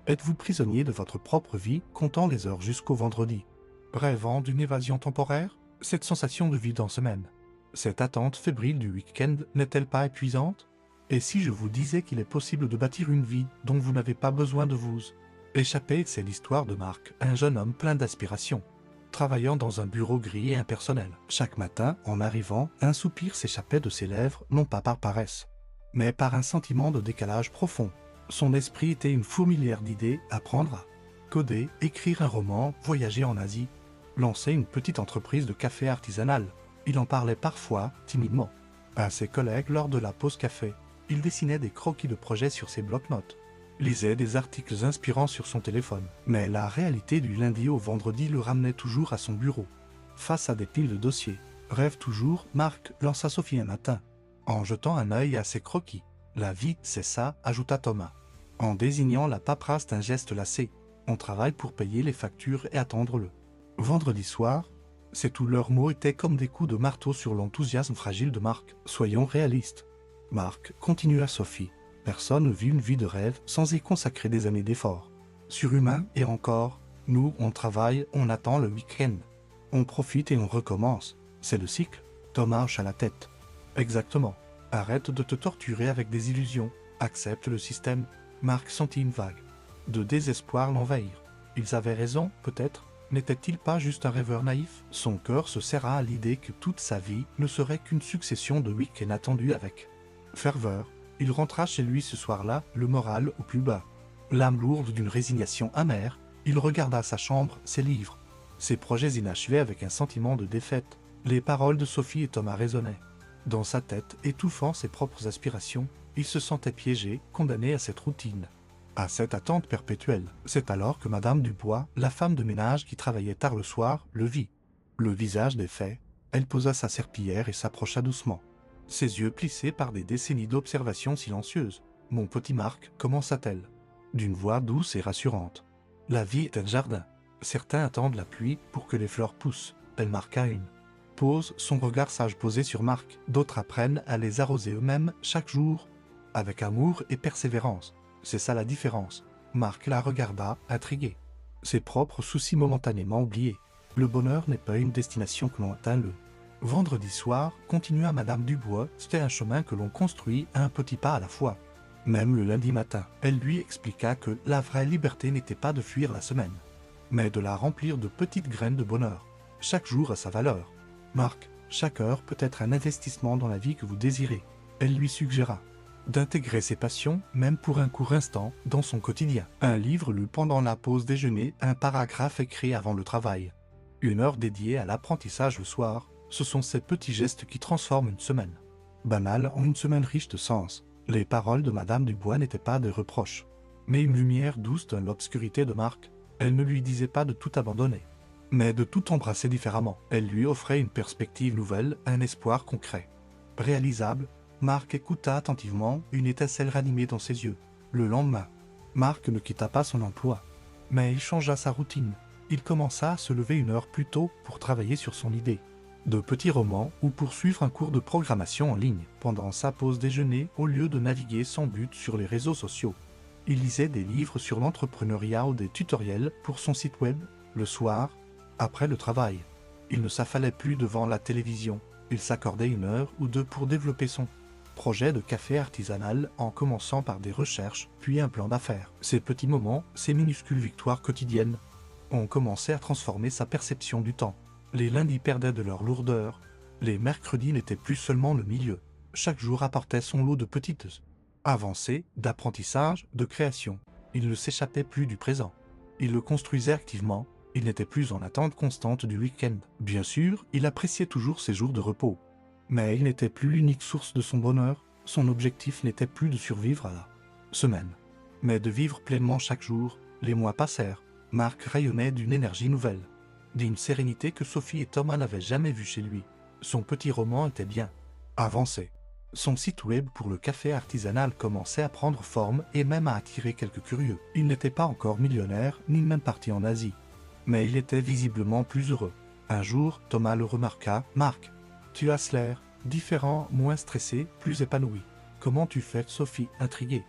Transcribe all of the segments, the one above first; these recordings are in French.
Êtes-vous prisonnier de votre propre vie, comptant les heures jusqu'au vendredi? Rêvant d'une évasion temporaire? Cette sensation de vide en semaine? Cette attente fébrile du week-end n'est-elle pas épuisante? Et si je vous disais qu'il est possible de bâtir une vie dont vous n'avez pas besoin de vous échapper? C'est l'histoire de Marc, un jeune homme plein d'aspirations. Travaillant dans un bureau gris et impersonnel. Chaque matin, en arrivant, un soupir s'échappait de ses lèvres, non pas par paresse, mais par un sentiment de décalage profond. Son esprit était une fourmilière d'idées: apprendre à coder, écrire un roman, voyager en Asie, lancer une petite entreprise de café artisanal. Il en parlait parfois, timidement, à ses collègues lors de la pause café. Il dessinait des croquis de projets sur ses blocs-notes, lisait des articles inspirants sur son téléphone. Mais la réalité du lundi au vendredi le ramenait toujours à son bureau. Face à des piles de dossiers. Rêve toujours, Marc lança Sophie un matin, en jetant un œil à ses croquis. La vie, c'est ça, ajouta Thomas, en désignant la paperasse d'un geste lassé. On travaille pour payer les factures et attendre le vendredi soir. C'est tout. Leurs mots étaient comme des coups de marteau sur l'enthousiasme fragile de Marc. Soyons réalistes, Marc, continua Sophie. Personne ne vit une vie de rêve sans y consacrer des années d'efforts. Surhumain et encore, nous, on travaille, on attend le week-end. On profite et on recommence. C'est le cycle. Thomas hocha la tête. Exactement. Arrête de te torturer avec des illusions. Accepte le système. Marc sentit une vague de désespoir l'envahir. Ils avaient raison, peut-être. N'était-il pas juste un rêveur naïf? Son cœur se serra à l'idée que toute sa vie ne serait qu'une succession de week-ends attendus avec ferveur. Il rentra chez lui ce soir-là, le moral au plus bas. L'âme lourde d'une résignation amère, il regarda sa chambre, ses livres, ses projets inachevés avec un sentiment de défaite. Les paroles de Sophie et Thomas résonnaient dans sa tête, étouffant ses propres aspirations. Il se sentait piégé, condamné à cette routine, à cette attente perpétuelle. C'est alors que Madame Dubois, la femme de ménage qui travaillait tard le soir, le vit. Le visage défait, elle posa sa serpillière et s'approcha doucement, ses yeux plissés par des décennies d'observation silencieuse. « Mon petit Marc, commença-t-elle, d'une voix douce et rassurante. La vie est un jardin. Certains attendent la pluie pour que les fleurs poussent. Elle marqua une pause, son regard sage posé sur Marc. D'autres apprennent à les arroser eux-mêmes chaque jour, avec amour et persévérance. C'est ça la différence. » Marc la regarda, intrigué. Ses propres soucis momentanément oubliés. Le bonheur n'est pas une destination que l'on atteint le vendredi soir, continua Madame Dubois, c'était un chemin que l'on construit un petit pas à la fois. Même le lundi matin, elle lui expliqua que la vraie liberté n'était pas de fuir la semaine, mais de la remplir de petites graines de bonheur. Chaque jour a sa valeur. Marc, chaque heure peut être un investissement dans la vie que vous désirez. Elle lui suggéra d'intégrer ses passions, même pour un court instant, dans son quotidien. Un livre lu pendant la pause déjeuner, un paragraphe écrit avant le travail. Une heure dédiée à l'apprentissage le soir. Ce sont ces petits gestes qui transforment une semaine banale en une semaine riche de sens. Les paroles de Madame Dubois n'étaient pas des reproches, mais une lumière douce dans l'obscurité de Marc. Elle ne lui disait pas de tout abandonner, mais de tout embrasser différemment. Elle lui offrait une perspective nouvelle, un espoir concret, réalisable. Marc écouta attentivement, une étincelle ranimée dans ses yeux. Le lendemain, Marc ne quitta pas son emploi, mais il changea sa routine. Il commença à se lever une heure plus tôt pour travailler sur son idée de petits romans ou poursuivre un cours de programmation en ligne. Pendant sa pause déjeuner, au lieu de naviguer sans but sur les réseaux sociaux, il lisait des livres sur l'entrepreneuriat ou des tutoriels pour son site web. Le soir, après le travail, il ne s'affalait plus devant la télévision. Il s'accordait une heure ou deux pour développer son projet de café artisanal en commençant par des recherches, puis un plan d'affaires. Ces petits moments, ces minuscules victoires quotidiennes, ont commencé à transformer sa perception du temps. Les lundis perdaient de leur lourdeur. Les mercredis n'étaient plus seulement le milieu. Chaque jour apportait son lot de petites avancées, d'apprentissage, de création. Il ne s'échappait plus du présent. Il le construisait activement. Il n'était plus en attente constante du week-end. Bien sûr, il appréciait toujours ses jours de repos. Mais il n'était plus l'unique source de son bonheur. Son objectif n'était plus de survivre à la semaine, mais de vivre pleinement chaque jour. Les mois passèrent. Marc rayonnait d'une énergie nouvelle, d'une sérénité que Sophie et Thomas n'avaient jamais vue chez lui. Son petit roman était bien avancé. Son site web pour le café artisanal commençait à prendre forme et même à attirer quelques curieux. Il n'était pas encore millionnaire, ni même parti en Asie, mais il était visiblement plus heureux. Un jour, Thomas le remarqua. « Marc, tu as l'air différent, moins stressé, plus épanoui. Comment tu fais ?» Sophie, intriguée,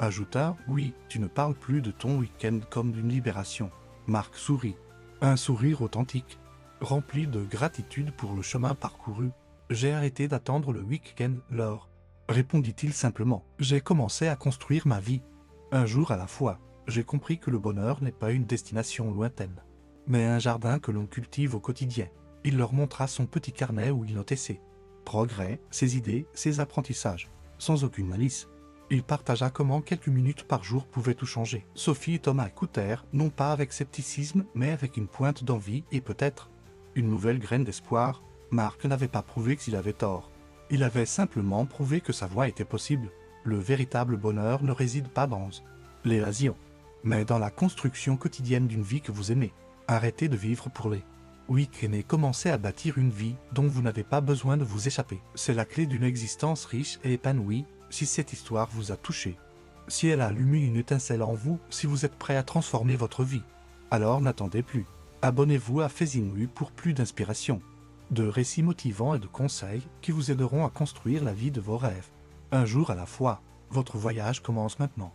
Ajouta, oui, tu ne parles plus de ton week-end comme d'une libération. Marc sourit. Un sourire authentique, rempli de gratitude pour le chemin parcouru. J'ai arrêté d'attendre le week-end, Laure, répondit-il simplement. J'ai commencé à construire ma vie. Un jour à la fois, j'ai compris que le bonheur n'est pas une destination lointaine, mais un jardin que l'on cultive au quotidien. Il leur montra son petit carnet où il notait ses progrès, ses idées, ses apprentissages, sans aucune malice. Il partagea comment quelques minutes par jour pouvaient tout changer. Sophie et Thomas écoutèrent, non pas avec scepticisme, mais avec une pointe d'envie et peut-être une nouvelle graine d'espoir. Marc n'avait pas prouvé qu'il avait tort. Il avait simplement prouvé que sa voie était possible. Le véritable bonheur ne réside pas dans l'évasion, mais dans la construction quotidienne d'une vie que vous aimez. Arrêtez de vivre pour les week-ends et commencez à bâtir une vie dont vous n'avez pas besoin de vous échapper. C'est la clé d'une existence riche et épanouie. Si cette histoire vous a touché, si elle a allumé une étincelle en vous, si vous êtes prêt à transformer votre vie, alors n'attendez plus. Abonnez-vous à Faisinui pour plus d'inspiration, de récits motivants et de conseils qui vous aideront à construire la vie de vos rêves. Un jour à la fois, votre voyage commence maintenant.